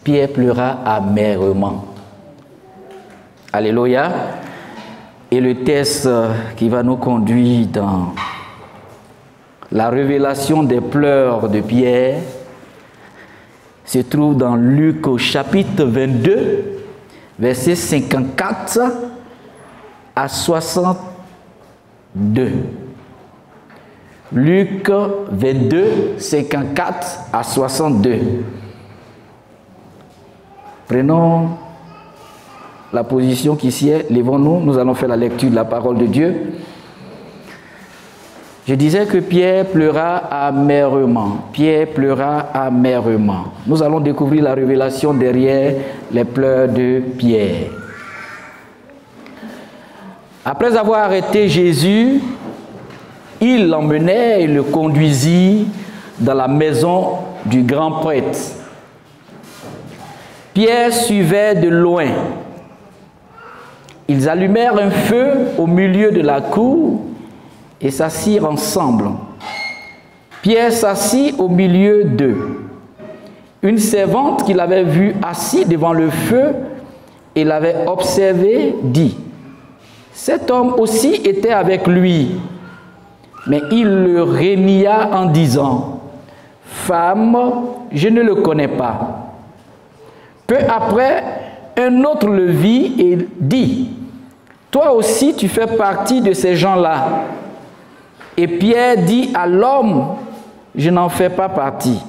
Pierre pleura amèrement. Alléluia. Et le texte qui va nous conduire dans la révélation des pleurs de Pierre se trouve dans Luc au chapitre 22, versets 54 à 62. Luc 22, 54 à 62. Prenons la position qui s'y est, levons-nous, nous allons faire la lecture de la parole de Dieu. Je disais que Pierre pleura amèrement. Pierre pleura amèrement. Nous allons découvrir la révélation derrière les pleurs de Pierre. Après avoir arrêté Jésus, il l'emmenait et le conduisit dans la maison du grand prêtre. Pierre suivait de loin. Ils allumèrent un feu au milieu de la cour et s'assirent ensemble. Pierre s'assit au milieu d'eux. Une servante qui l'avait vu assis devant le feu et l'avait observé dit: « Cet homme aussi était avec lui. » Mais il le renia en disant: « Femme, je ne le connais pas. » Peu après, un autre le vit et dit: « Toi aussi tu fais partie de ces gens-là. » Et Pierre dit à l'homme: « Je n'en fais pas partie. »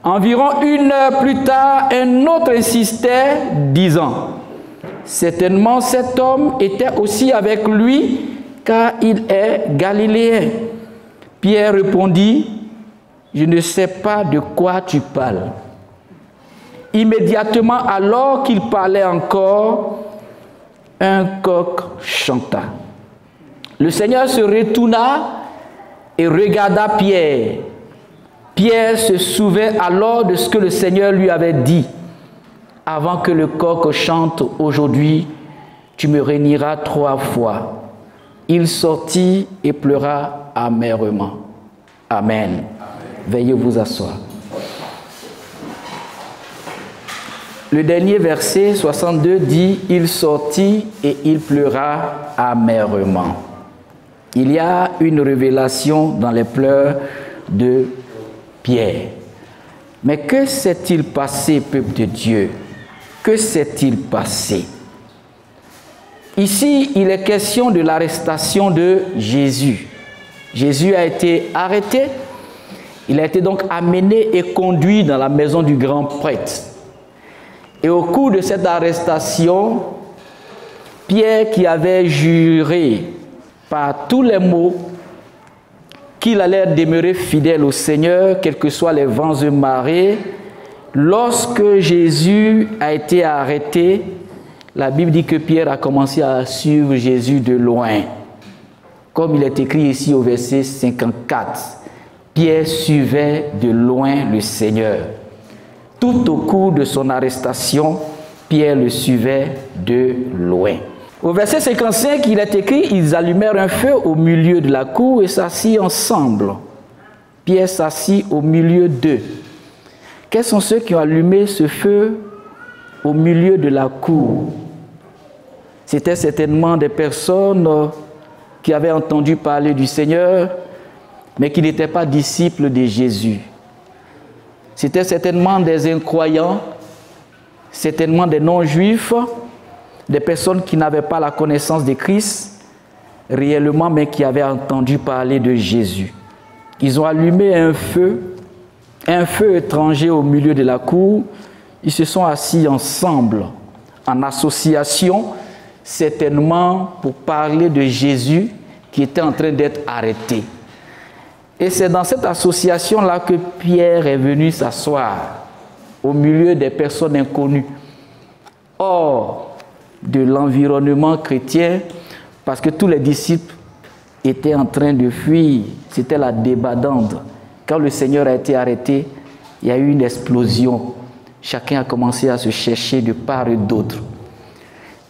Environ 1 heure plus tard, un autre insistait, disant: « Certainement cet homme était aussi avec lui, car il est galiléen. » Pierre répondit: « Je ne sais pas de quoi tu parles. » Immédiatement, alors qu'il parlait encore, un coq chanta. Le Seigneur se retourna et regarda Pierre. Pierre se souvint alors de ce que le Seigneur lui avait dit: « Avant que le coq chante aujourd'hui, tu me renieras 3 fois. » Il sortit et pleura amèrement. Amen. Amen. Veuillez vous asseoir. Le dernier verset 62 dit: « Il sortit et il pleura amèrement. » Il y a une révélation dans les pleurs de Pierre. Mais que s'est-il passé, peuple de Dieu? Que s'est-il passé? Ici, il est question de l'arrestation de Jésus. Jésus a été arrêté. Il a été donc amené et conduit dans la maison du grand prêtre. Et au cours de cette arrestation, Pierre, qui avait juré par tous les mots qu'il allait demeurer fidèle au Seigneur, quels que soient les vents et marées, lorsque Jésus a été arrêté, la Bible dit que Pierre a commencé à suivre Jésus de loin. Comme il est écrit ici au verset 54, Pierre suivait de loin le Seigneur. Tout au cours de son arrestation, Pierre le suivait de loin. Au verset 55, il est écrit: « Ils allumèrent un feu au milieu de la cour et s'assirent ensemble. » Pierre s'assit au milieu d'eux. Quels sont ceux qui ont allumé ce feu au milieu de la cour? C'étaient certainement des personnes qui avaient entendu parler du Seigneur, mais qui n'étaient pas disciples de Jésus. C'étaient certainement des incroyants, certainement des non-juifs, des personnes qui n'avaient pas la connaissance de Christ réellement, mais qui avaient entendu parler de Jésus. Ils ont allumé un feu étranger au milieu de la cour. Ils se sont assis ensemble, en association, certainement pour parler de Jésus qui était en train d'être arrêté. Et c'est dans cette association-là que Pierre est venu s'asseoir au milieu des personnes inconnues, hors de l'environnement chrétien, parce que tous les disciples étaient en train de fuir. C'était la débandade. Quand le Seigneur a été arrêté, il y a eu une explosion. Chacun a commencé à se chercher de part et d'autre.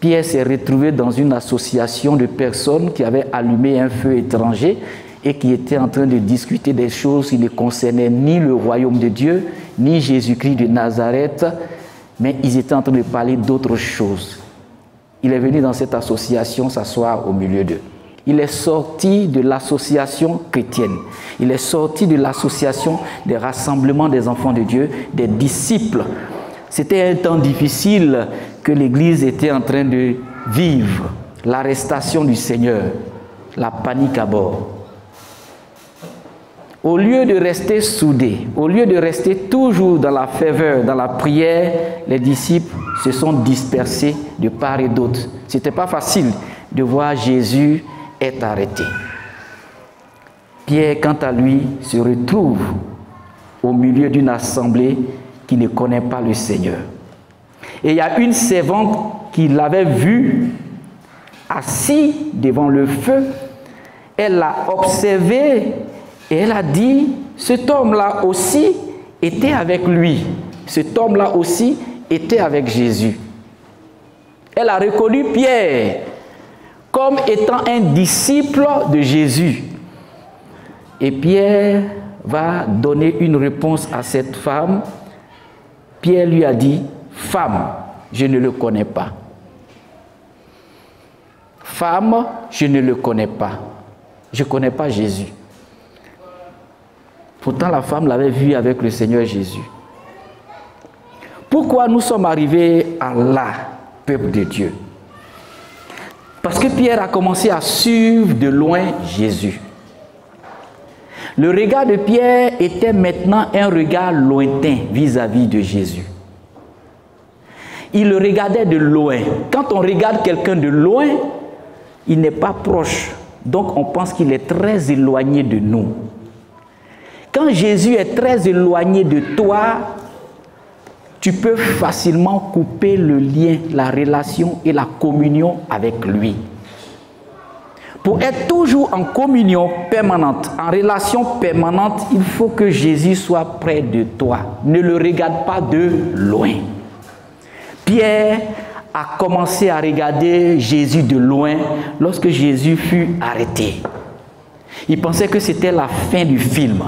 Pierre s'est retrouvé dans une association de personnes qui avaient allumé un feu étranger et qui étaient en train de discuter des choses qui ne concernaient ni le royaume de Dieu, ni Jésus-Christ de Nazareth, mais ils étaient en train de parler d'autres choses. Il est venu dans cette association s'asseoir au milieu d'eux. Il est sorti de l'association chrétienne. Il est sorti de l'association des rassemblements des enfants de Dieu, des disciples. C'était un temps difficile que l'Église était en train de vivre. L'arrestation du Seigneur, la panique à bord. Au lieu de rester soudés, au lieu de rester toujours dans la ferveur, dans la prière, les disciples se sont dispersés de part et d'autre. Ce n'était pas facile de voir Jésus être arrêté. Pierre, quant à lui, se retrouve au milieu d'une assemblée qui ne connaît pas le Seigneur. Et il y a une servante qui l'avait vu assis devant le feu. Elle l'a observé et elle a dit, cet homme-là aussi était avec lui. Cet homme-là aussi était avec Jésus. Elle a reconnu Pierre comme étant un disciple de Jésus. Et Pierre va donner une réponse à cette femme. Pierre lui a dit, femme, je ne le connais pas. Femme, je ne le connais pas. Je ne connais pas Jésus. Pourtant, la femme l'avait vu avec le Seigneur Jésus. Pourquoi nous sommes arrivés à là, peuple de Dieu? Parce que Pierre a commencé à suivre de loin Jésus. Le regard de Pierre était maintenant un regard lointain vis-à-vis de Jésus. Il le regardait de loin. Quand on regarde quelqu'un de loin, il n'est pas proche. Donc on pense qu'il est très éloigné de nous. Quand Jésus est très éloigné de toi, tu peux facilement couper le lien, la relation et la communion avec lui. Pour être toujours en communion permanente, en relation permanente, il faut que Jésus soit près de toi. Ne le regarde pas de loin. Pierre a commencé à regarder Jésus de loin lorsque Jésus fut arrêté. Il pensait que c'était la fin du film.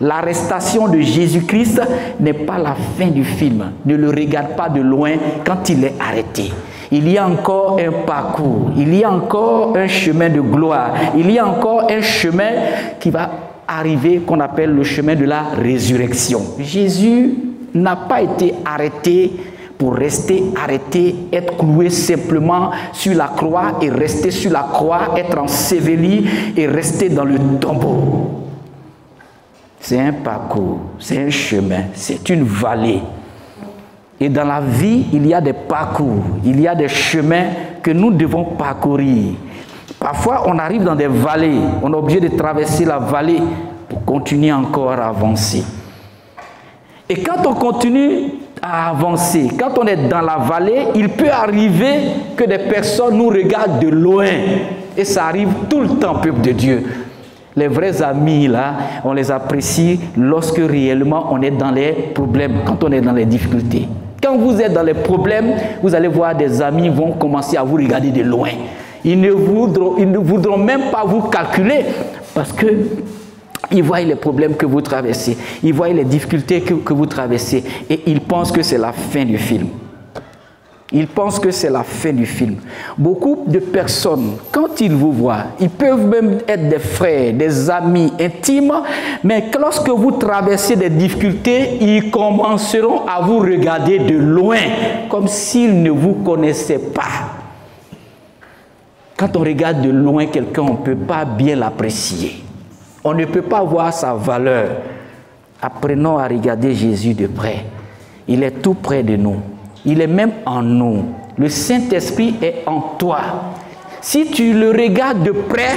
L'arrestation de Jésus-Christ n'est pas la fin du film. Ne le regarde pas de loin quand il est arrêté. Il y a encore un parcours, il y a encore un chemin de gloire, il y a encore un chemin qui va arriver qu'on appelle le chemin de la résurrection. Jésus n'a pas été arrêté pour rester arrêté, être cloué simplement sur la croix et rester sur la croix, être enseveli et rester dans le tombeau. C'est un parcours, c'est un chemin, c'est une vallée. Et dans la vie, il y a des parcours, il y a des chemins que nous devons parcourir. Parfois, on arrive dans des vallées, on est obligé de traverser la vallée pour continuer encore à avancer. Et quand on continue à avancer, quand on est dans la vallée, il peut arriver que des personnes nous regardent de loin. Et ça arrive tout le temps, peuple de Dieu. Les vrais amis, là, on les apprécie lorsque réellement on est dans les problèmes, quand on est dans les difficultés. Quand vous êtes dans les problèmes, vous allez voir des amis vont commencer à vous regarder de loin. Ils ne voudront même pas vous calculer parce que ils voient les problèmes que vous traversez, ils voient les difficultés que vous traversez et ils pensent que c'est la fin du film. Ils pensent que c'est la fin du film. Beaucoup de personnes, quand ils vous voient, ils peuvent même être des frères, des amis intimes, mais lorsque vous traversez des difficultés, ils commenceront à vous regarder de loin, comme s'ils ne vous connaissaient pas. Quand on regarde de loin quelqu'un, on ne peut pas bien l'apprécier. On ne peut pas voir sa valeur. Apprenons à regarder Jésus de près. Il est tout près de nous. Il est même en nous. Le Saint-Esprit est en toi. Si tu le regardes de près,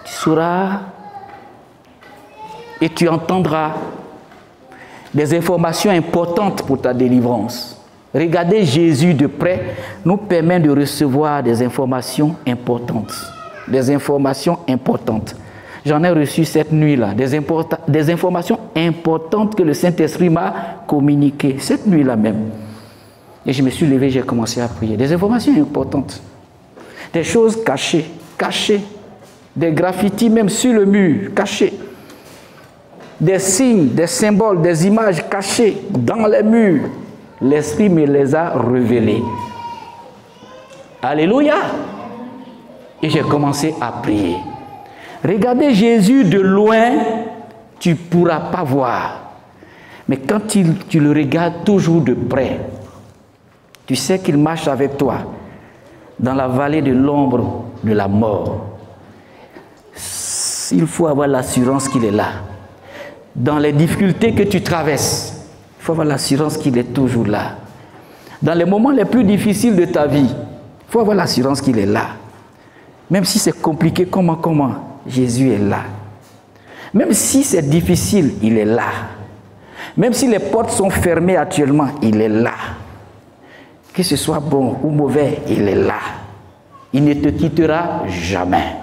tu sauras et tu entendras des informations importantes pour ta délivrance. Regarder Jésus de près nous permet de recevoir des informations importantes. Des informations importantes. J'en ai reçu cette nuit-là, des informations importantes que le Saint-Esprit m'a communiquées, cette nuit-là même. Et je me suis levé, j'ai commencé à prier. Des informations importantes, des choses cachées, des graffitis même sur le mur, cachés. Des signes, des symboles, des images cachées dans les murs. L'Esprit me les a révélés. Alléluia. Et j'ai commencé à prier. Regardez Jésus de loin, tu ne pourras pas voir. Mais quand tu le regardes toujours de près, tu sais qu'il marche avec toi dans la vallée de l'ombre de la mort. Il faut avoir l'assurance qu'il est là. Dans les difficultés que tu traverses, il faut avoir l'assurance qu'il est toujours là. Dans les moments les plus difficiles de ta vie, il faut avoir l'assurance qu'il est là. Même si c'est compliqué, comment, Jésus est là. Même si c'est difficile, il est là. Même si les portes sont fermées actuellement, il est là. Que ce soit bon ou mauvais, il est là. Il ne te quittera jamais.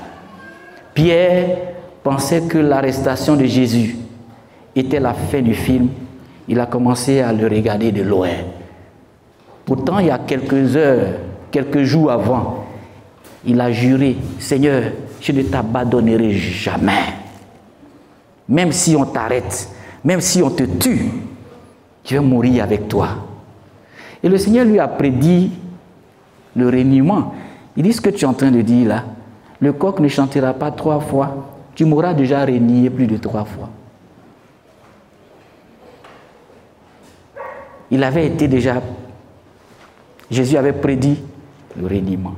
Pierre pensait que l'arrestation de Jésus était la fin du film. Il a commencé à le regarder de loin. Pourtant, il y a quelques heures, quelques jours avant, il a juré, Seigneur, je ne t'abandonnerai jamais. Même si on t'arrête, même si on te tue, je vais mourir avec toi. Et le Seigneur lui a prédit le reniement. Il dit ce que tu es en train de dire là. Le coq ne chantera pas 3 fois. Tu m'auras déjà renié plus de 3 fois. Il avait été déjà... Jésus avait prédit le reniement.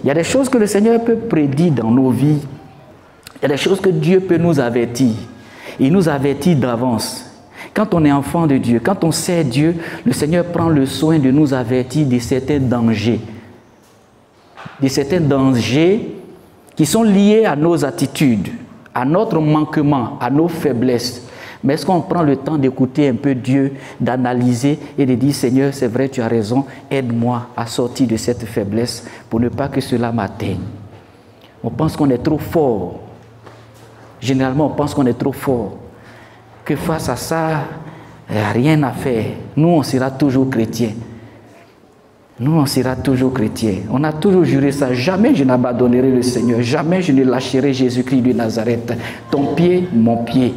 Il y a des choses que le Seigneur peut prédire dans nos vies. Il y a des choses que Dieu peut nous avertir. Il nous avertit d'avance. Quand on est enfant de Dieu, quand on sait Dieu, le Seigneur prend le soin de nous avertir de certains dangers. De certains dangers qui sont liés à nos attitudes, à notre manquement, à nos faiblesses. Mais est-ce qu'on prend le temps d'écouter un peu Dieu, d'analyser et de dire, Seigneur, c'est vrai, tu as raison, aide-moi à sortir de cette faiblesse pour ne pas que cela m'atteigne. On pense qu'on est trop fort. Généralement, on pense qu'on est trop fort. Que face à ça, il n'y a rien à faire. Nous, on sera toujours chrétiens. Nous, on sera toujours chrétiens. On a toujours juré ça. Jamais je n'abandonnerai le Seigneur. Jamais je ne lâcherai Jésus-Christ de Nazareth. Ton pied, mon pied.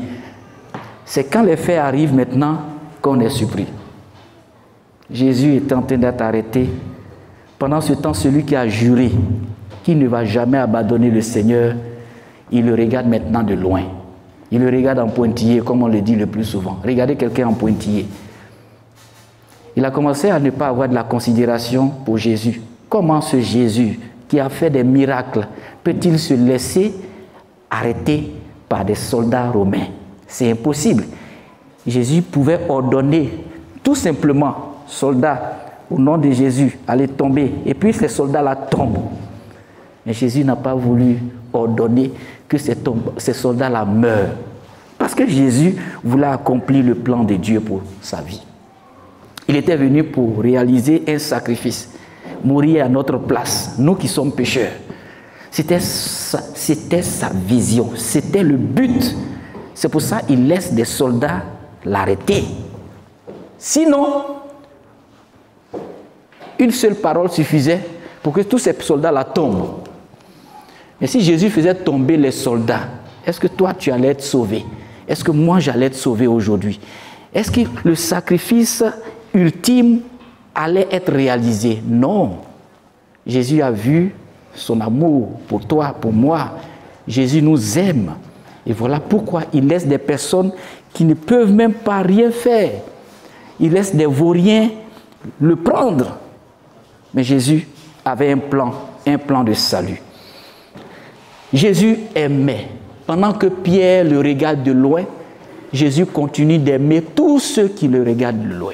C'est quand les faits arrivent maintenant qu'on est surpris. Jésus est en train d'être arrêté. Pendant ce temps, celui qui a juré qu'il ne va jamais abandonner le Seigneur, il le regarde maintenant de loin. Il le regarde en pointillé, comme on le dit le plus souvent. Regardez quelqu'un en pointillé. Il a commencé à ne pas avoir de la considération pour Jésus. Comment ce Jésus, qui a fait des miracles, peut-il se laisser arrêter par des soldats romains? C'est impossible. Jésus pouvait ordonner, tout simplement, soldats, au nom de Jésus, allaient tomber. Et puis ces soldats-là tombent. Mais Jésus n'a pas voulu ordonner que ces soldats-là meurent. Parce que Jésus voulait accomplir le plan de Dieu pour sa vie. Il était venu pour réaliser un sacrifice, mourir à notre place, nous qui sommes pécheurs. C'était sa vision, c'était le but. C'est pour ça qu'il laisse des soldats l'arrêter. Sinon, une seule parole suffisait pour que tous ces soldats-là tombent. Mais si Jésus faisait tomber les soldats, est-ce que toi tu allais être sauvé? Est-ce que moi j'allais être sauvé aujourd'hui? Est-ce que le sacrifice ultime allait être réalisé? Non. Jésus a vu son amour pour toi, pour moi. Jésus nous aime. Et voilà pourquoi il laisse des personnes qui ne peuvent même pas rien faire. Il laisse des vauriens le prendre. Mais Jésus avait un plan de salut. Jésus aimait. Pendant que Pierre le regarde de loin, Jésus continue d'aimer tous ceux qui le regardent de loin.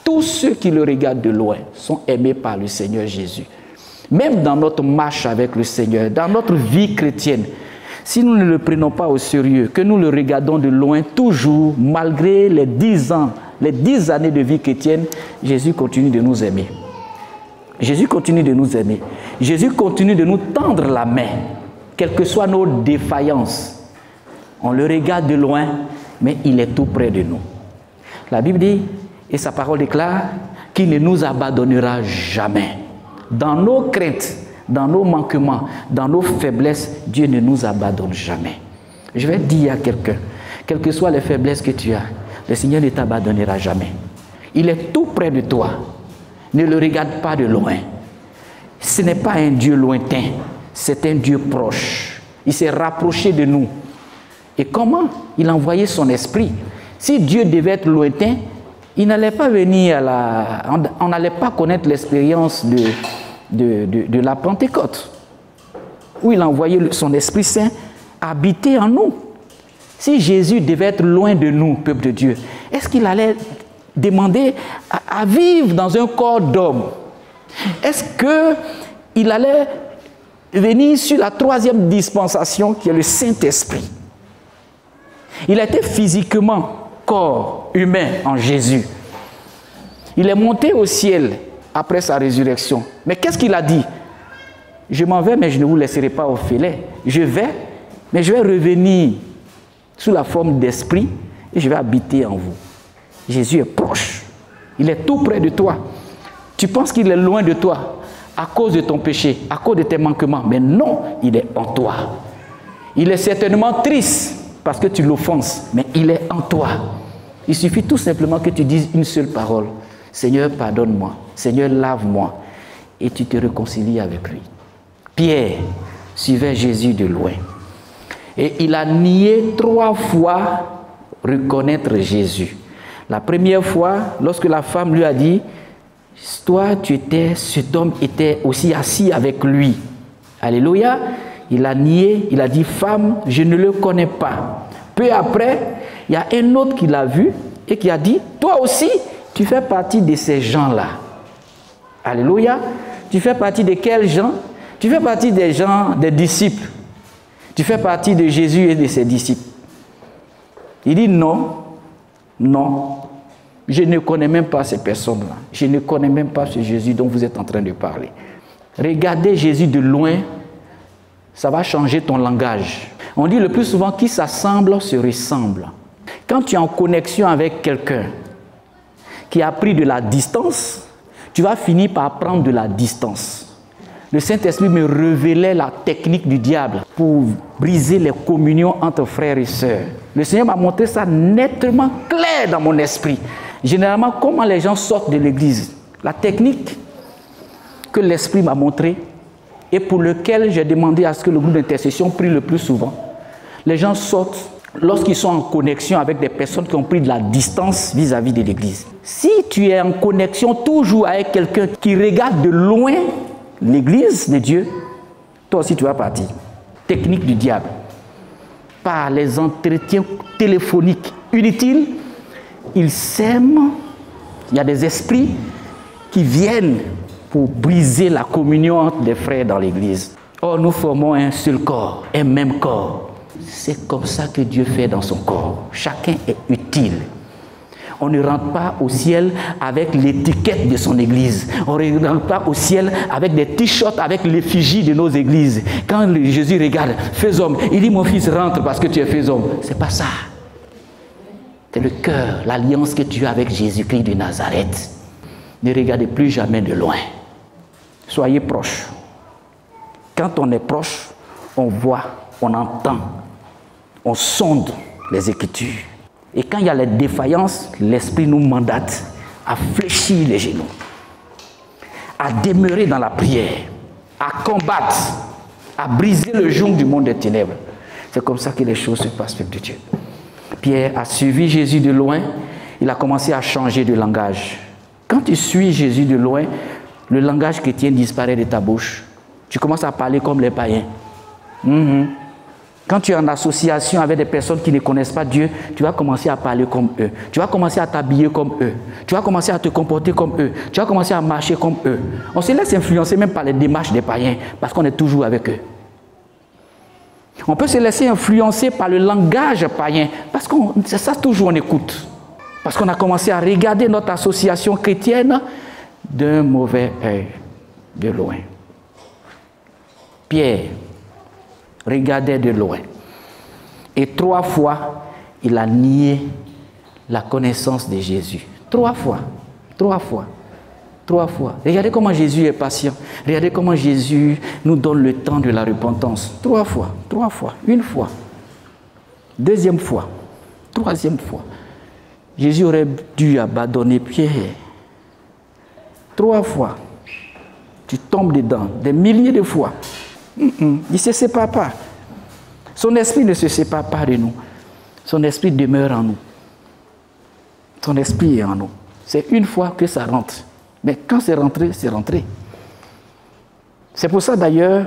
Tous ceux qui le regardent de loin sont aimés par le Seigneur Jésus. Même dans notre marche avec le Seigneur, dans notre vie chrétienne, si nous ne le prenons pas au sérieux, que nous le regardons de loin, toujours, malgré les 10 ans, les 10 années de vie chrétienne, Jésus continue de nous aimer. Jésus continue de nous aimer. Jésus continue de nous tendre la main, quelles que soient nos défaillances. On le regarde de loin, mais il est tout près de nous. La Bible dit, et sa parole déclare, qu'il ne nous abandonnera jamais. Dans nos craintes, dans nos manquements, dans nos faiblesses, Dieu ne nous abandonne jamais. Je vais dire à quelqu'un, quelles que soient les faiblesses que tu as, le Seigneur ne t'abandonnera jamais. Il est tout près de toi. Ne le regarde pas de loin. Ce n'est pas un Dieu lointain, c'est un Dieu proche. Il s'est rapproché de nous. Et comment? Il a envoyé son esprit. Si Dieu devait être lointain, il n'allait pas venir on n'allait pas connaître l'expérience de la Pentecôte, où il a envoyé son Esprit Saint habiter en nous. Si Jésus devait être loin de nous, peuple de Dieu, est-ce qu'il allait demander à vivre dans un corps d'homme? Est-ce qu'il allait venir sur la troisième dispensation qui est le Saint-Esprit? Il était physiquement corps humain en Jésus. Il est monté au ciel après sa résurrection. Mais qu'est-ce qu'il a dit? Je m'en vais, mais je ne vous laisserai pas au filet. Je vais, mais je vais revenir sous la forme d'esprit et je vais habiter en vous. Jésus est proche. Il est tout près de toi. Tu penses qu'il est loin de toi à cause de ton péché, à cause de tes manquements. Mais non, il est en toi. Il est certainement triste parce que tu l'offenses, mais il est en toi. Il suffit tout simplement que tu dises une seule parole. Seigneur, pardonne-moi. Seigneur, lave-moi. Et tu te réconcilies avec lui. Pierre suivait Jésus de loin. Et il a nié 3 fois reconnaître Jésus. La première fois, lorsque la femme lui a dit, toi, cet homme était aussi assis avec lui. Alléluia. Il a nié, il a dit, femme, je ne le connais pas. Peu après, il y a un autre qui l'a vu et qui a dit, toi aussi, tu fais partie de ces gens-là. Alléluia. Tu fais partie de quels gens? Tu fais partie des gens, des disciples. Tu fais partie de Jésus et de ses disciples. Il dit non, non, je ne connais même pas ces personnes-là. Je ne connais même pas ce Jésus dont vous êtes en train de parler. Regardez Jésus de loin, ça va changer ton langage. On dit le plus souvent, qui s'assemble se ressemble. Quand tu es en connexion avec quelqu'un qui a pris de la distance, tu vas finir par prendre de la distance. Le Saint-Esprit me révélait la technique du diable pour briser les communions entre frères et sœurs. Le Seigneur m'a montré ça nettement, clair dans mon esprit. Généralement, comment les gens sortent de l'église. La technique que l'Esprit m'a montrée et pour lequel j'ai demandé à ce que le groupe d'intercession prie le plus souvent. Les gens sortent lorsqu'ils sont en connexion avec des personnes qui ont pris de la distance vis-à-vis de l'église. Si tu es en connexion toujours avec quelqu'un qui regarde de loin l'église de Dieu, toi aussi tu vas partir. Technique du diable. Par les entretiens téléphoniques inutiles, il sème, il y a des esprits qui viennent pour briser la communion entre les frères dans l'église. Or, nous formons un seul corps, un même corps. C'est comme ça que Dieu fait dans son corps. Chacun est utile. On ne rentre pas au ciel avec l'étiquette de son église. On ne rentre pas au ciel avec des t-shirts avec l'effigie de nos églises. Quand Jésus regarde, fais homme, il dit mon fils rentre parce que tu es fais homme. C'est pas ça. C'est le cœur, l'alliance que tu as avec Jésus-Christ de Nazareth. Ne regardez plus jamais de loin. Soyez proches. Quand on est proche, on voit, on entend, on sonde les Écritures. Et quand il y a les défaillances, l'Esprit nous mandate à fléchir les genoux, à demeurer dans la prière, à combattre, à briser le joug du monde des ténèbres. C'est comme ça que les choses se passent, peuple de Dieu. Pierre a suivi Jésus de loin, il a commencé à changer de langage. Quand tu suis Jésus de loin, le langage chrétien disparaît de ta bouche. Tu commences à parler comme les païens. Quand tu es en association avec des personnes qui ne connaissent pas Dieu, tu vas commencer à parler comme eux. Tu vas commencer à t'habiller comme eux. Tu vas commencer à te comporter comme eux. Tu vas commencer à marcher comme eux. On se laisse influencer même par les démarches des païens parce qu'on est toujours avec eux. On peut se laisser influencer par le langage païen parce que c'est ça toujours on écoute. Parce qu'on a commencé à regarder notre association chrétienne d'un mauvais œil, de loin. Pierre regardait de loin. Et 3 fois, il a nié la connaissance de Jésus. 3 fois. 3 fois. 3 fois. Regardez comment Jésus est patient. Regardez comment Jésus nous donne le temps de la repentance. 3 fois, 3 fois, 1 fois, 2e fois, 3e fois. Jésus aurait dû abandonner Pierre. 3 fois. Tu tombes dedans, des milliers de fois. Il ne se sépare pas. Son esprit ne se sépare pas de nous. Son esprit demeure en nous. Son esprit est en nous. C'est 1 fois que ça rentre. Mais quand c'est rentré, c'est rentré. C'est pour ça d'ailleurs,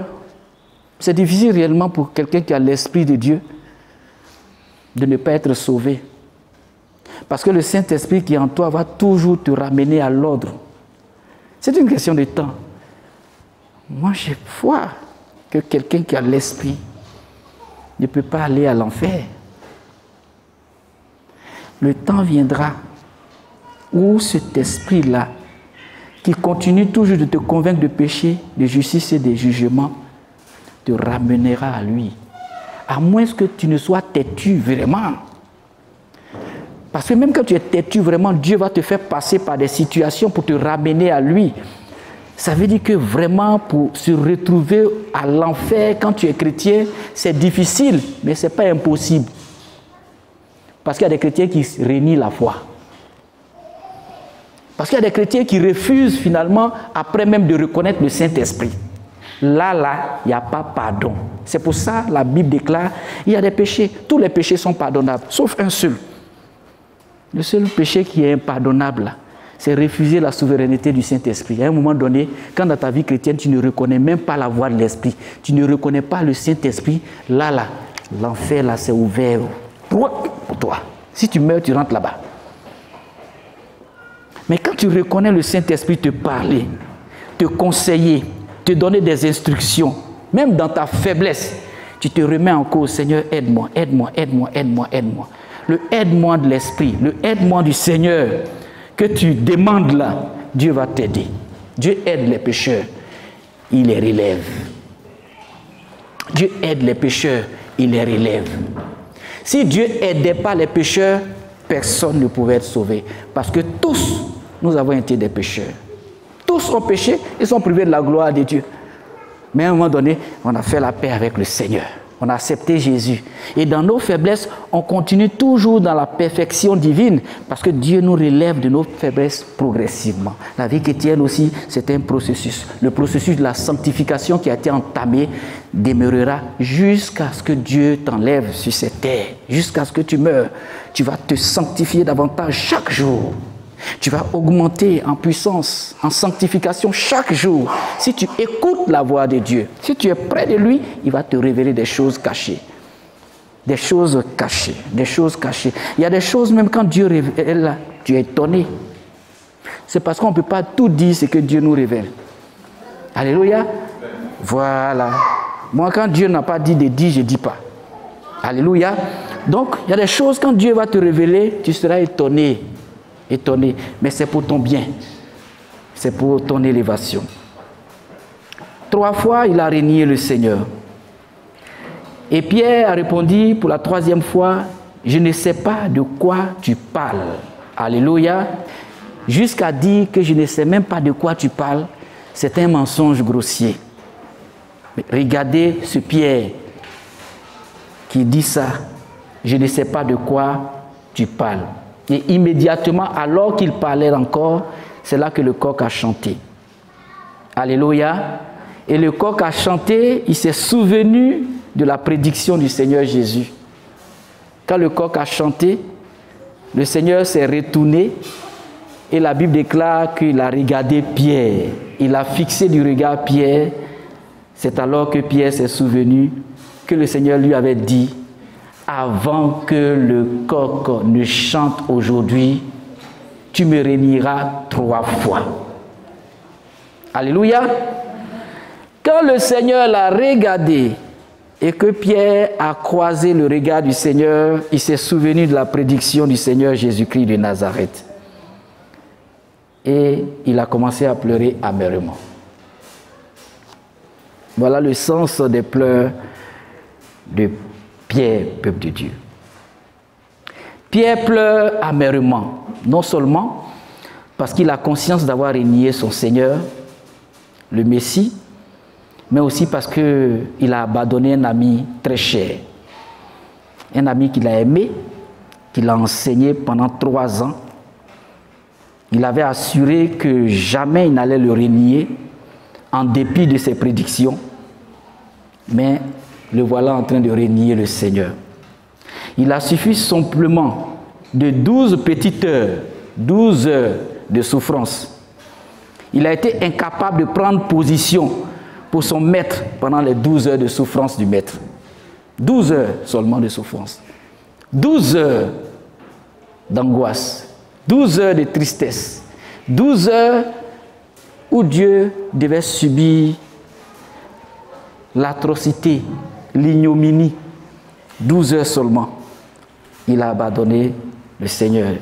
c'est difficile réellement pour quelqu'un qui a l'Esprit de Dieu de ne pas être sauvé. Parce que le Saint-Esprit qui est en toi va toujours te ramener à l'ordre. C'est une question de temps. Moi, j'ai foi que quelqu'un qui a l'Esprit ne peut pas aller à l'enfer. Le temps viendra où cet esprit-là, qui continue toujours de te convaincre de péché, de justice et de jugement, te ramènera à lui. À moins que tu ne sois têtu vraiment. Parce que même quand tu es têtu vraiment, Dieu va te faire passer par des situations pour te ramener à lui. Ça veut dire que vraiment pour se retrouver à l'enfer quand tu es chrétien, c'est difficile, mais ce n'est pas impossible. Parce qu'il y a des chrétiens qui renient la foi. Parce qu'il y a des chrétiens qui refusent finalement, après même de reconnaître le Saint-Esprit. Là, il n'y a pas pardon. C'est pour ça que la Bible déclare, il y a des péchés. Tous les péchés sont pardonnables, sauf un seul. Le seul péché qui est impardonnable, c'est refuser la souveraineté du Saint-Esprit. À un moment donné, quand dans ta vie chrétienne, tu ne reconnais même pas la voix de l'Esprit, tu ne reconnais pas le Saint-Esprit, là, l'enfer, là, c'est ouvert pour toi. Si tu meurs, tu rentres là-bas. Mais quand tu reconnais le Saint-Esprit te parler, te conseiller, te donner des instructions, même dans ta faiblesse, tu te remets en cause. Seigneur, aide-moi, aide-moi, aide-moi, aide-moi, aide-moi. Le aide-moi de l'Esprit, le aide-moi du Seigneur que tu demandes là, Dieu va t'aider. Dieu aide les pécheurs, il les relève. Dieu aide les pécheurs, il les relève. Si Dieu n'aidait pas les pécheurs, personne ne pouvait être sauvé. Parce que tous, nous avons été des pécheurs. Tous ont péché et sont privés de la gloire de Dieu. Mais à un moment donné, on a fait la paix avec le Seigneur. On a accepté Jésus. Et dans nos faiblesses, on continue toujours dans la perfection divine parce que Dieu nous relève de nos faiblesses progressivement. La vie chrétienne aussi, c'est un processus. Le processus de la sanctification qui a été entamé demeurera jusqu'à ce que Dieu t'enlève sur cette terre. Jusqu'à ce que tu meurs. Tu vas te sanctifier davantage chaque jour. Tu vas augmenter en puissance, en sanctification chaque jour. Si tu écoutes la voix de Dieu, si tu es près de lui, il va te révéler des choses cachées. Des choses cachées, des choses cachées. Il y a des choses, même quand Dieu révèle, tu es étonné. C'est parce qu'on ne peut pas tout dire ce que Dieu nous révèle. Alléluia. Voilà. Moi, quand Dieu n'a pas dit de dire, je ne dis pas. Alléluia. Donc, il y a des choses, quand Dieu va te révéler, tu seras étonné. Étonné, mais c'est pour ton bien, c'est pour ton élévation. 3 fois, il a renié le Seigneur. Et Pierre a répondu pour la 3e fois, je ne sais pas de quoi tu parles. Alléluia. Jusqu'à dire que je ne sais même pas de quoi tu parles, c'est un mensonge grossier. Mais regardez ce Pierre qui dit ça, je ne sais pas de quoi tu parles. Et immédiatement, alors qu'il parlait encore, c'est là que le coq a chanté. Alléluia. Et le coq a chanté, il s'est souvenu de la prédiction du Seigneur Jésus. Quand le coq a chanté, le Seigneur s'est retourné et la Bible déclare qu'il a regardé Pierre. Il a fixé du regard Pierre. C'est alors que Pierre s'est souvenu que le Seigneur lui avait dit: avant que le coq ne chante aujourd'hui, tu me renieras 3 fois. Alléluia. Quand le Seigneur l'a regardé et que Pierre a croisé le regard du Seigneur, il s'est souvenu de la prédiction du Seigneur Jésus-Christ de Nazareth. Et il a commencé à pleurer amèrement. Voilà le sens des pleurs de Pierre, peuple de Dieu. Pierre pleure amèrement. Non seulement parce qu'il a conscience d'avoir renié son Seigneur, le Messie, mais aussi parce qu'il a abandonné un ami très cher, un ami qu'il a aimé, qu'il a enseigné pendant 3 ans. Il avait assuré que jamais il n'allait le renier, en dépit de ses prédictions, mais le voilà en train de renier le Seigneur. Il a suffi simplement de 12 petites heures, 12 heures de souffrance. Il a été incapable de prendre position pour son maître pendant les 12 heures de souffrance du maître. 12 heures seulement de souffrance. 12 heures d'angoisse. 12 heures de tristesse. 12 heures où Dieu devait subir l'atrocité, l'ignominie. 12 heures seulement. Il a abandonné le Seigneur.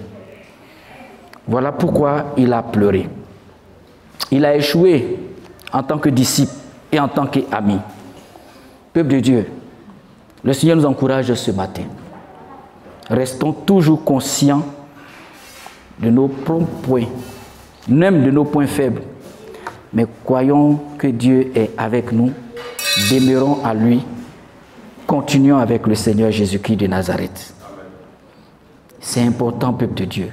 Voilà pourquoi il a pleuré. Il a échoué en tant que disciple et en tant qu'ami. Peuple de Dieu, le Seigneur nous encourage ce matin. Restons toujours conscients de nos propres points, même de nos points faibles. Mais croyons que Dieu est avec nous, demeurons à lui, continuons avec le Seigneur Jésus-Christ de Nazareth. C'est important, peuple de Dieu.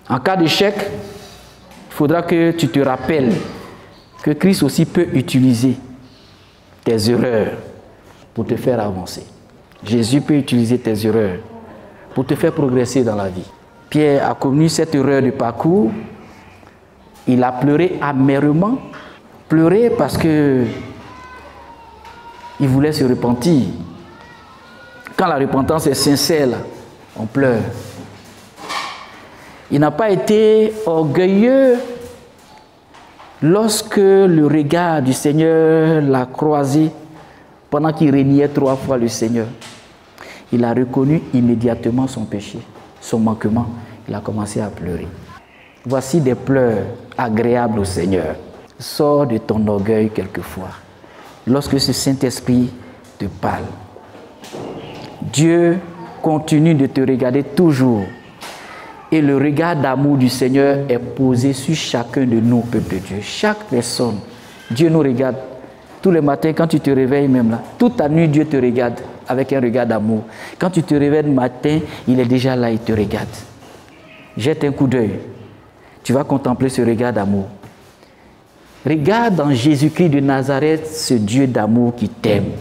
En cas d'échec, il faudra que tu te rappelles que Christ aussi peut utiliser tes erreurs pour te faire avancer. Jésus peut utiliser tes erreurs pour te faire progresser dans la vie. Pierre a commis cette erreur de parcours. Il a pleuré amèrement. Pleuré parce que il voulait se repentir. Quand la repentance est sincère, là, on pleure. Il n'a pas été orgueilleux lorsque le regard du Seigneur l'a croisé pendant qu'il régnait 3 fois le Seigneur. Il a reconnu immédiatement son péché, son manquement. Il a commencé à pleurer. Voici des pleurs agréables au Seigneur. Sors de ton orgueil quelquefois. Lorsque ce Saint-Esprit te parle, Dieu continue de te regarder toujours. Et le regard d'amour du Seigneur est posé sur chacun de nous, peuple de Dieu. Chaque personne, Dieu nous regarde. Tous les matins, quand tu te réveilles même là, toute ta nuit, Dieu te regarde avec un regard d'amour. Quand tu te réveilles le matin, il est déjà là, il te regarde. Jette un coup d'œil. Tu vas contempler ce regard d'amour. Regarde en Jésus-Christ de Nazareth ce Dieu d'amour qui t'aime,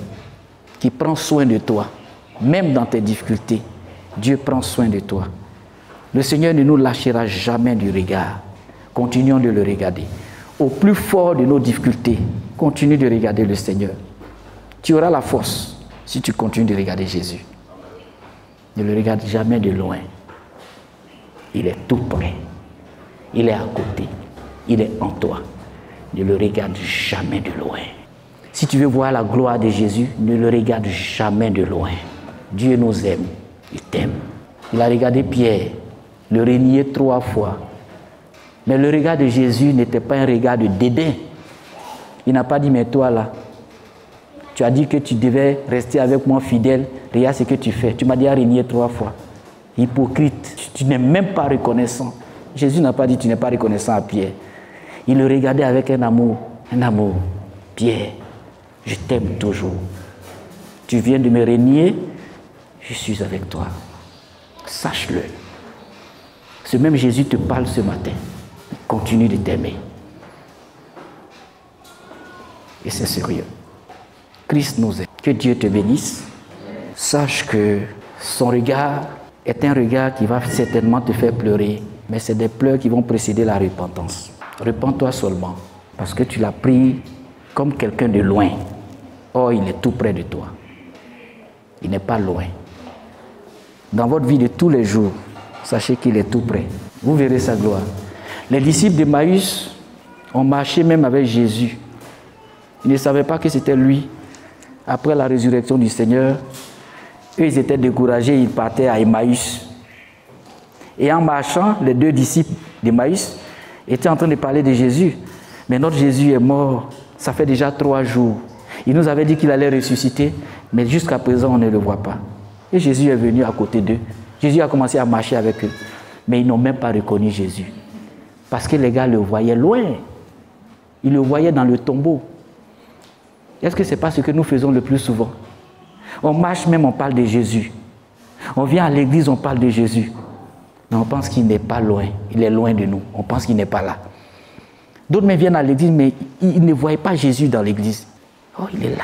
qui prend soin de toi. Même dans tes difficultés, Dieu prend soin de toi. Le Seigneur ne nous lâchera jamais du regard. Continuons de le regarder. Au plus fort de nos difficultés, continue de regarder le Seigneur. Tu auras la force si tu continues de regarder Jésus. Ne le regarde jamais de loin. Il est tout près. Il est à côté. Il est en toi. Ne le regarde jamais de loin. Si tu veux voir la gloire de Jésus, ne le regarde jamais de loin. Dieu nous aime. Il t'aime. Il a regardé Pierre, le renier 3 fois. Mais le regard de Jésus n'était pas un regard de dédain. Il n'a pas dit, mais toi là, tu as dit que tu devais rester avec moi fidèle. Regarde ce que tu fais. Tu m'as dit à renier 3 fois. Hypocrite, tu n'es même pas reconnaissant. Jésus n'a pas dit, tu n'es pas reconnaissant à Pierre. Il le regardait avec un amour. Un amour. Pierre, je t'aime toujours. Tu viens de me renier, je suis avec toi. Sache-le. Ce même Jésus te parle ce matin. Il continue de t'aimer. Et c'est sérieux. Christ nous aime. Que Dieu te bénisse. Sache que son regard est un regard qui va certainement te faire pleurer, mais c'est des pleurs qui vont précéder la repentance. Repens-toi seulement, parce que tu l'as pris comme quelqu'un de loin. Or, il est tout près de toi. Il n'est pas loin. Dans votre vie de tous les jours, sachez qu'il est tout près. Vous verrez sa gloire. Les disciples d'Emmaüs ont marché même avec Jésus. Ils ne savaient pas que c'était lui. Après la résurrection du Seigneur, eux, ils étaient découragés, ils partaient à Emmaüs. Et en marchant, les 2 disciples d'Emmaüs étaient en train de parler de Jésus. Mais notre Jésus est mort. Ça fait déjà 3 jours. Il nous avait dit qu'il allait ressusciter, mais jusqu'à présent, on ne le voit pas. Et Jésus est venu à côté d'eux. Jésus a commencé à marcher avec eux. Mais ils n'ont même pas reconnu Jésus. Parce que les gars le voyaient loin. Ils le voyaient dans le tombeau. Est-ce que ce n'est pas ce que nous faisons le plus souvent? On marche même, on parle de Jésus. On vient à l'église, on parle de Jésus. Mais on pense qu'il n'est pas loin. Il est loin de nous. On pense qu'il n'est pas là. D'autres même viennent à l'église, mais ils ne voient pas Jésus dans l'église. Oh, il est là.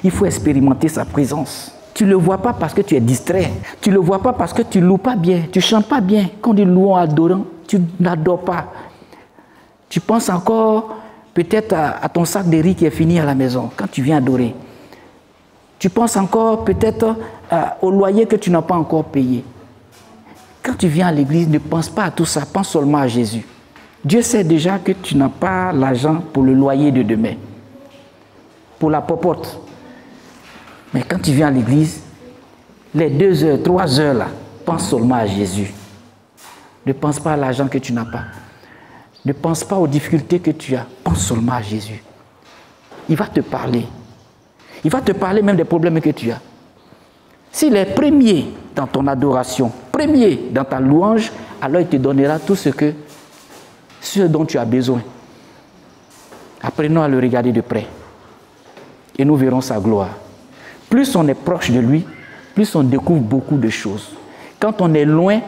Il faut expérimenter sa présence. Tu ne le vois pas parce que tu es distrait. Tu ne le vois pas parce que tu ne loues pas bien. Tu ne chantes pas bien. Quand tu loues en adorant, tu n'adores pas. Tu penses encore peut-être à ton sac de riz qui est fini à la maison quand tu viens adorer. Tu penses encore peut-être au loyer que tu n'as pas encore payé. Quand tu viens à l'église, ne pense pas à tout ça. Pense seulement à Jésus. Dieu sait déjà que tu n'as pas l'argent pour le loyer de demain, pour la popote. Mais quand tu viens à l'église, les 2 heures, 3 heures là, pense seulement à Jésus. Ne pense pas à l'argent que tu n'as pas. Ne pense pas aux difficultés que tu as. Pense seulement à Jésus. Il va te parler. Il va te parler même des problèmes que tu as. S'il est premier dans ton adoration, premier dans ta louange, alors il te donnera tout ce dont tu as besoin. Apprenons à le regarder de près. Et nous verrons sa gloire. Plus on est proche de lui, plus on découvre beaucoup de choses. Quand on est loin,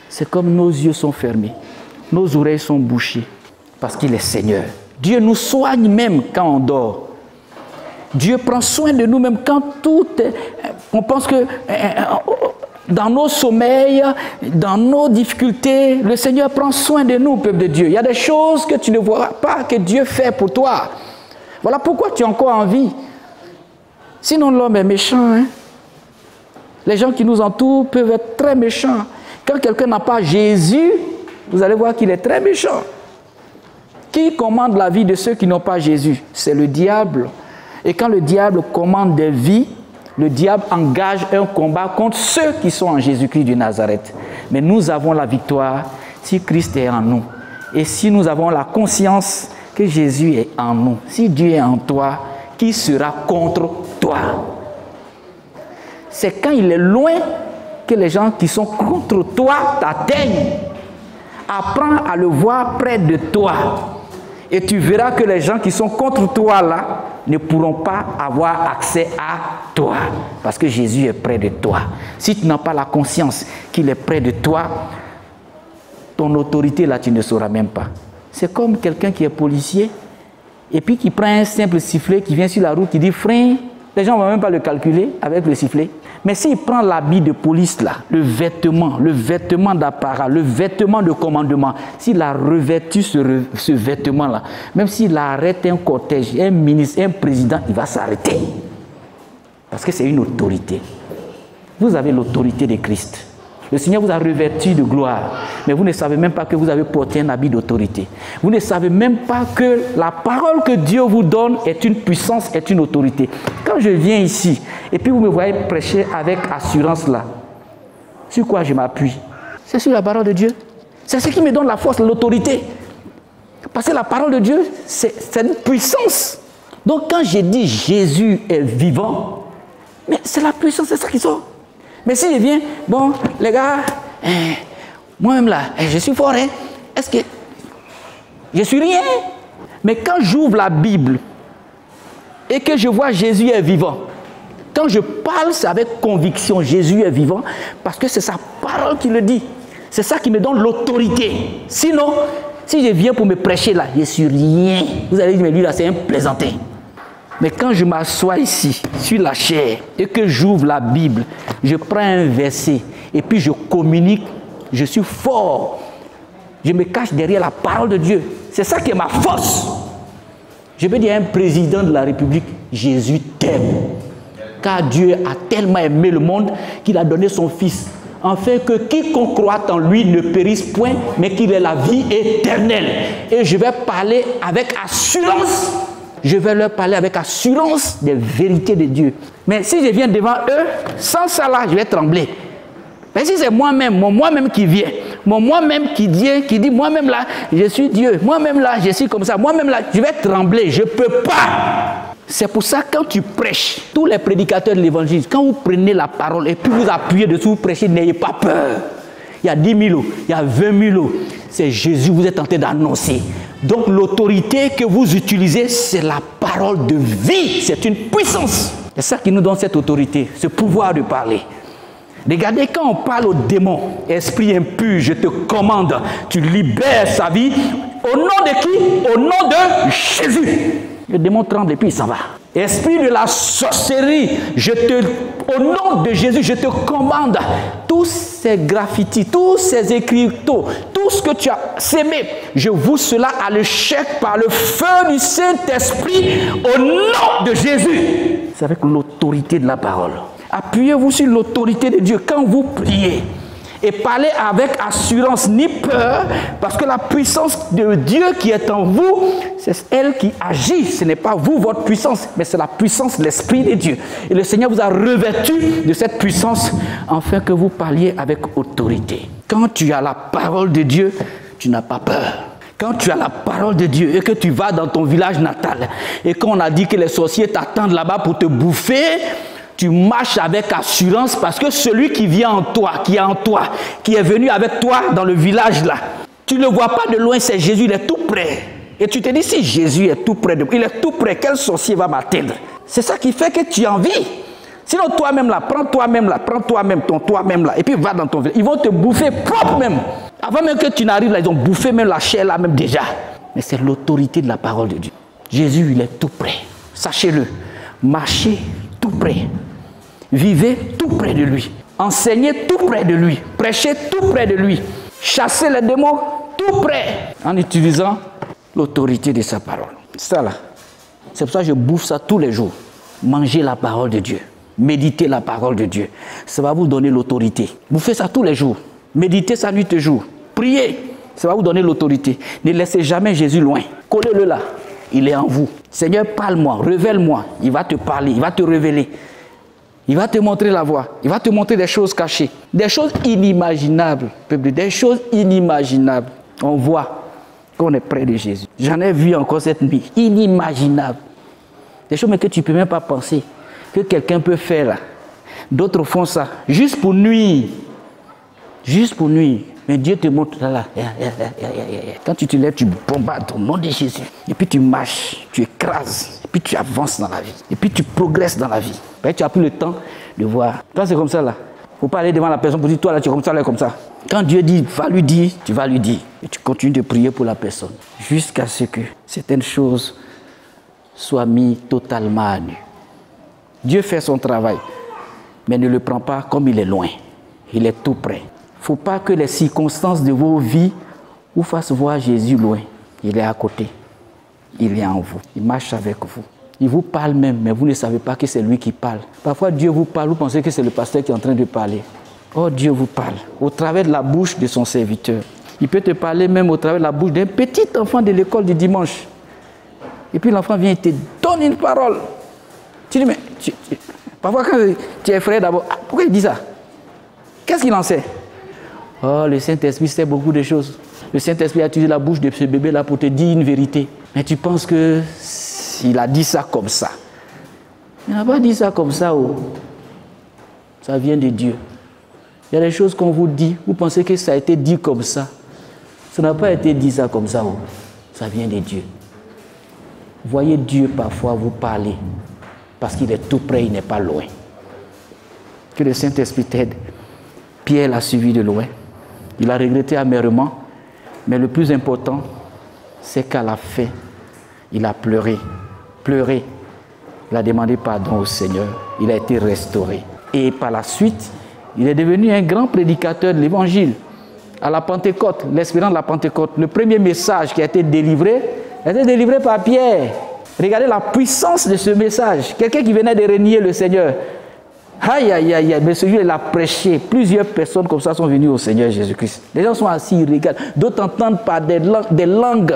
c'est comme nos yeux sont fermés. Nos oreilles sont bouchées. Parce qu'il est Seigneur. Dieu nous soigne même quand on dort. Dieu prend soin de nous même quand tout est... On pense que dans nos sommeils, dans nos difficultés, le Seigneur prend soin de nous, peuple de Dieu. Il y a des choses que tu ne vois pas que Dieu fait pour toi. Voilà pourquoi tu es encore en vie. Sinon, l'homme est méchant. Hein? Les gens qui nous entourent peuvent être très méchants. Quand quelqu'un n'a pas Jésus, vous allez voir qu'il est très méchant. Qui commande la vie de ceux qui n'ont pas Jésus? C'est le diable. Et quand le diable commande des vies, le diable engage un combat contre ceux qui sont en Jésus-Christ de Nazareth. Mais nous avons la victoire si Christ est en nous. Et si nous avons la conscience que Jésus est en nous. Si Dieu est en toi, qui sera contre toi? C'est quand il est loin que les gens qui sont contre toi t'atteignent. Apprends à le voir près de toi. Et tu verras que les gens qui sont contre toi là ne pourront pas avoir accès à toi. Parce que Jésus est près de toi. Si tu n'as pas la conscience qu'il est près de toi, ton autorité là, tu ne sauras même pas. C'est comme quelqu'un qui est policier et puis qui prend un simple sifflet, qui vient sur la route, qui dit frein. Les gens ne vont même pas le calculer avec le sifflet. Mais s'il prend l'habit de police là, le vêtement d'apparat, le vêtement de commandement, s'il a revêtu ce vêtement là, même s'il arrête un cortège, un ministre, un président, il va s'arrêter. Parce que c'est une autorité. Vous avez l'autorité de Christ. Le Seigneur vous a revêtu de gloire, mais vous ne savez même pas que vous avez porté un habit d'autorité. Vous ne savez même pas que la parole que Dieu vous donne est une puissance, est une autorité. Quand je viens ici, et puis vous me voyez prêcher avec assurance là, sur quoi je m'appuie? C'est sur la parole de Dieu. C'est ce qui me donne la force, l'autorité. Parce que la parole de Dieu, c'est une puissance. Donc quand je dis Jésus est vivant, mais c'est la puissance, c'est ça qui sort. Mais si je viens, bon, les gars, moi-même là, je suis fort, hein? Est-ce que je suis rien? Mais quand j'ouvre la Bible et que je vois Jésus est vivant, quand je parle, c'est avec conviction, Jésus est vivant, parce que c'est sa parole qui le dit. C'est ça qui me donne l'autorité. Sinon, si je viens pour me prêcher là, je suis rien. Vous allez dire, mais lui là, c'est un plaisantin. Mais quand je m'assois ici, sur la chair, et que j'ouvre la Bible, je prends un verset, et puis je communique, je suis fort. Je me cache derrière la parole de Dieu. C'est ça qui est ma force. Je peux dire à un président de la République, Jésus t'aime. Car Dieu a tellement aimé le monde qu'il a donné son Fils, afin que quiconque croit en lui ne périsse point, mais qu'il ait la vie éternelle. Et je vais parler avec assurance. Je vais leur parler avec assurance des vérités de Dieu. Mais si je viens devant eux, sans ça là, je vais trembler. Mais si c'est moi-même, mon moi-même qui vient, mon moi-même qui dit moi-même là, je suis Dieu, moi-même là, je suis comme ça, moi-même là, je vais trembler, je ne peux pas. C'est pour ça quand tu prêches, tous les prédicateurs de l'évangile, quand vous prenez la parole et puis vous appuyez dessus, vous prêchez, n'ayez pas peur. il y a 10 000 eaux, il y a 20 000 eaux. C'est Jésus que vous êtes en train d'annoncer. Donc l'autorité que vous utilisez, c'est la parole de vie. C'est une puissance. C'est ça qui nous donne cette autorité, ce pouvoir de parler. Regardez, quand on parle aux démons, esprit impur, je te commande, tu libères sa vie. Au nom de qui? Au nom de Jésus. Le démon tremble et puis il s'en va. Esprit de la sorcellerie, au nom de Jésus, je te commande. Tous ces graffitis, tous ces écriteaux, tout ce que tu as sémé, je vous cela à l'échec par le feu du Saint-Esprit au nom de Jésus. C'est avec l'autorité de la parole. Appuyez-vous sur l'autorité de Dieu quand vous priez. Et parlez avec assurance ni peur, parce que la puissance de Dieu qui est en vous, c'est elle qui agit. Ce n'est pas vous, votre puissance, mais c'est la puissance de l'Esprit de Dieu. Et le Seigneur vous a revêtu de cette puissance, afin que vous parliez avec autorité. Quand tu as la parole de Dieu, tu n'as pas peur. Quand tu as la parole de Dieu et que tu vas dans ton village natal, et qu'on a dit que les sorciers t'attendent là-bas pour te bouffer, tu marches avec assurance parce que celui qui vient en toi, qui est en toi, qui est venu avec toi dans le village là, tu ne le vois pas de loin, c'est Jésus, il est tout près. Et tu te dis, si Jésus est tout près de moi, il est tout près, quel sorcier va m'atteindre? C'est ça qui fait que tu as envie. Sinon, toi-même là, prends toi-même ton toi-même là, et puis va dans ton village. Ils vont te bouffer propre même. Avant même que tu n'arrives là, ils ont bouffé même la chair là même déjà. Mais c'est l'autorité de la parole de Dieu. Jésus, il est tout près. Sachez-le. Marchez tout près. Vivez tout près de lui. Enseignez tout près de lui. Prêchez tout près de lui. Chassez les démons tout près. En utilisant l'autorité de sa parole. C'est ça là. C'est pour ça que je bouffe ça tous les jours. Mangez la parole de Dieu. Méditez la parole de Dieu. Ça va vous donner l'autorité. Bouffez ça tous les jours. Méditez ça nuit et jour. Priez. Ça va vous donner l'autorité. Ne laissez jamais Jésus loin. Collez-le là. Il est en vous. Seigneur, parle-moi, révèle-moi. Il va te parler, il va te révéler. Il va te montrer la voie. Il va te montrer des choses cachées. Des choses inimaginables. Des choses inimaginables. On voit qu'on est près de Jésus. J'en ai vu encore cette nuit. Inimaginable. Des choses que tu ne peux même pas penser. Que quelqu'un peut faire là. D'autres font ça. Juste pour nuire. Juste pour nuire. Mais Dieu te montre là. Quand tu te lèves, tu bombardes au nom de Jésus. Et puis tu marches, tu écrases. Et puis tu avances dans la vie. Et puis tu progresses dans la vie. Et tu as pris le temps de voir. Quand c'est comme ça là, il ne faut pas aller devant la personne pour dire toi là tu es comme ça, là comme ça. Quand Dieu dit va lui dire, tu vas lui dire. Et tu continues de prier pour la personne. Jusqu'à ce que certaines choses soient mises totalement à nu. Dieu fait son travail. Mais ne le prend pas comme il est loin. Il est tout près. Il ne faut pas que les circonstances de vos vies vous fassent voir Jésus loin. Il est à côté. Il est en vous. Il marche avec vous. Il vous parle même, mais vous ne savez pas que c'est lui qui parle. Parfois, Dieu vous parle, vous pensez que c'est le pasteur qui est en train de parler. Oh, Dieu vous parle au travers de la bouche de son serviteur. Il peut te parler même au travers de la bouche d'un petit enfant de l'école du dimanche. Et puis l'enfant vient et te donne une parole. Tu dis, mais... Parfois, quand tu es effrayé d'abord, pourquoi il dit ça? Qu'est-ce qu'il en sait? Oh, le Saint-Esprit sait beaucoup de choses. Le Saint-Esprit a utilisé la bouche de ce bébé-là pour te dire une vérité. Mais tu penses que s'il a dit ça comme ça, il n'a pas dit ça comme ça. Oh. Ça vient de Dieu. Il y a des choses qu'on vous dit, vous pensez que ça a été dit comme ça. Ça n'a pas été dit ça comme ça. Oh. Ça vient de Dieu. Voyez Dieu parfois vous parler. Parce qu'il est tout près, il n'est pas loin. Que le Saint-Esprit t'aide. Pierre l'a suivi de loin. Il a regretté amèrement. Mais le plus important, c'est qu'à la fin, il a pleuré. Pleuré. Il a demandé pardon au Seigneur. Il a été restauré. Et par la suite, il est devenu un grand prédicateur de l'Évangile. À la Pentecôte, l'espérance de la Pentecôte, le premier message qui a été délivré par Pierre. Regardez la puissance de ce message. Quelqu'un qui venait de renier le Seigneur. Aïe, aïe, aïe, aïe. Mais ce jour, il a prêché. Plusieurs personnes comme ça sont venues au Seigneur Jésus-Christ. Les gens sont assis, ils regardent. D'autres entendent par des langues.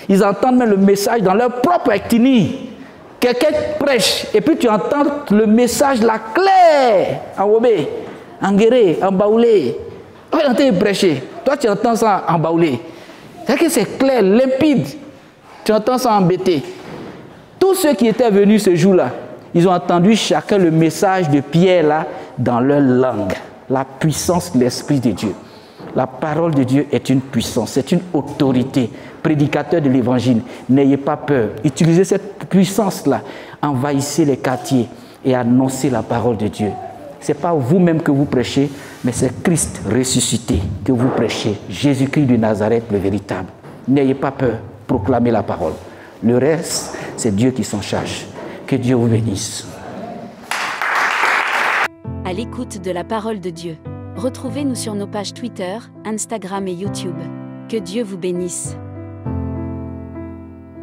Ils entendent même le message dans leur propre ethnie. Quelqu'un prêche. Et puis tu entends le message, la claire. En Wobé, en Guéré, en Baoulé. Toi, tu entends prêcher. Toi, tu entends ça en Baoulé. C'est que c'est clair, limpide. Tu entends ça embêté. Tous ceux qui étaient venus ce jour-là, ils ont entendu chacun le message de Pierre là dans leur langue. La puissance de l'Esprit de Dieu. La parole de Dieu est une puissance, c'est une autorité. Prédicateur de l'évangile, n'ayez pas peur. Utilisez cette puissance-là, envahissez les quartiers et annoncez la parole de Dieu. Ce n'est pas vous-même que vous prêchez, mais c'est Christ ressuscité que vous prêchez. Jésus-Christ de Nazareth, le véritable. N'ayez pas peur, proclamez la parole. Le reste, c'est Dieu qui s'en charge. Que Dieu vous bénisse. À l'écoute de la parole de Dieu. Retrouvez-nous sur nos pages Twitter, Instagram et YouTube. Que Dieu vous bénisse.